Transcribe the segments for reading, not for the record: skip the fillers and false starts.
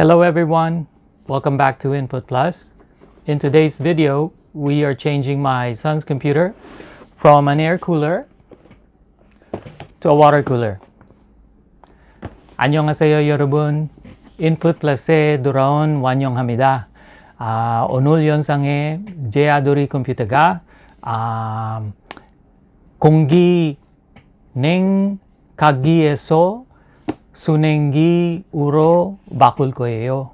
Hello everyone, welcome back to Input Plus. In today's video, we are changing my son's computer from an air cooler to a water cooler. 안녕하세요 여러분. Input Plus에 돌아온 환영합니다. 오늘 영상에 제 아들의 컴퓨터가 공기 냉각기에서 수냉기로 바꿀 거예요.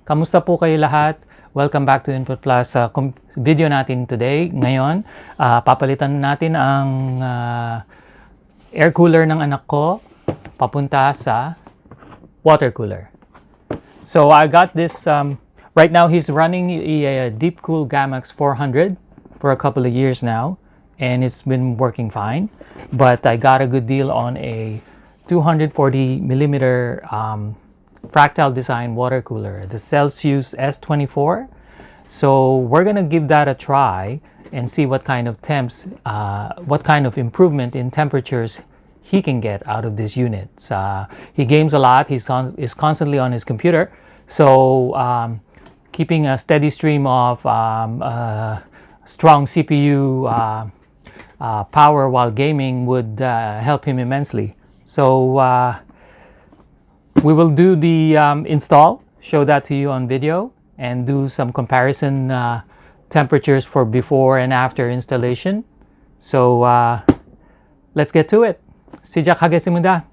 Kamusta po kayo lahat? Welcome back to Input Plus. Video natin today. Ngayon, papalitan natin ang air cooler ng anak ko papunta sa water cooler. So I got this, right now he's running a Deep Cool Gamax 400 for a couple of years now, and it's been working fine. But I got a good deal on a 240 millimeter Fractal Design water cooler, the Celsius S24. So we're gonna give that a try and see what kind of temps, what kind of improvement in temperatures he can get out of this unit. He games a lot. He's constantly on his computer, so keeping a steady stream of strong CPU power while gaming would help him immensely. So we will do the install, show that to you on video, and do some comparison temperatures for before and after installation. So let's get to it. 시작하겠습니다.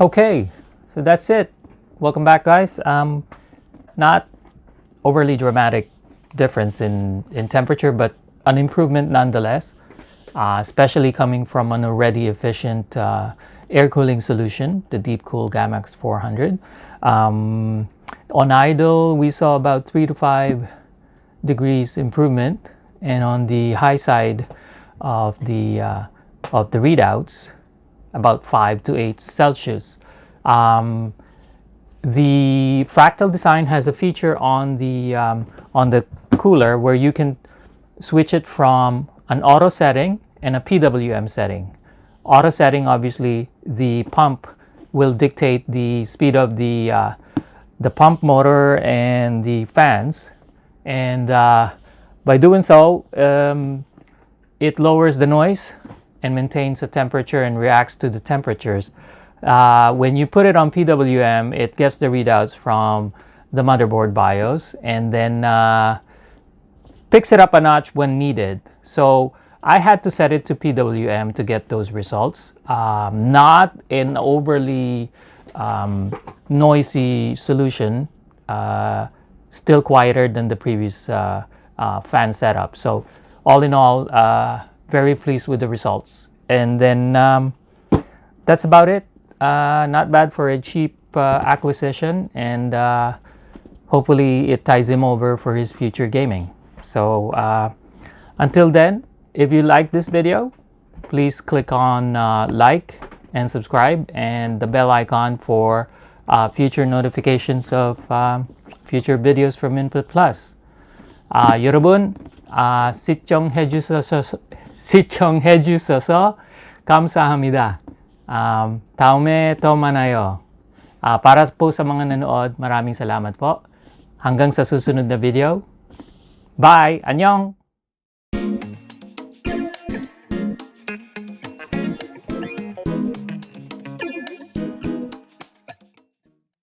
Okay, so that's it. Welcome back, guys. Not overly dramatic difference in temperature, but an improvement nonetheless, especially coming from an already efficient air cooling solution, the Deep Cool Gamax 400. On idle, we saw about 3 to 5 degrees improvement, and on the high side of the readouts, about 5 to 8 Celsius. the Fractal Design has a feature on the cooler where you can switch it from an auto setting and a PWM setting. Auto setting, obviously, the pump will dictate the speed of the pump motor and the fans, and by doing so, it lowers the noise and maintains the temperature and reacts to the temperatures. When you put it on PWM, it gets the readouts from the motherboard BIOS and then picks it up a notch when needed. So I had to set it to PWM to get those results. Not an overly noisy solution, still quieter than the previous fan setup. So all in all, very pleased with the results. And then that's about it. Not bad for a cheap acquisition, and hopefully it ties him over for his future gaming. So until then, if you like this video, please click on like and subscribe and the bell icon for future notifications of future videos from Input Plus. 여러분, 시청해주셔서 감사합니다. 다음에 또 만나요. Para po sa mga nanood, maraming salamat po. Hanggang sa susunod na video. Bye! 안녕!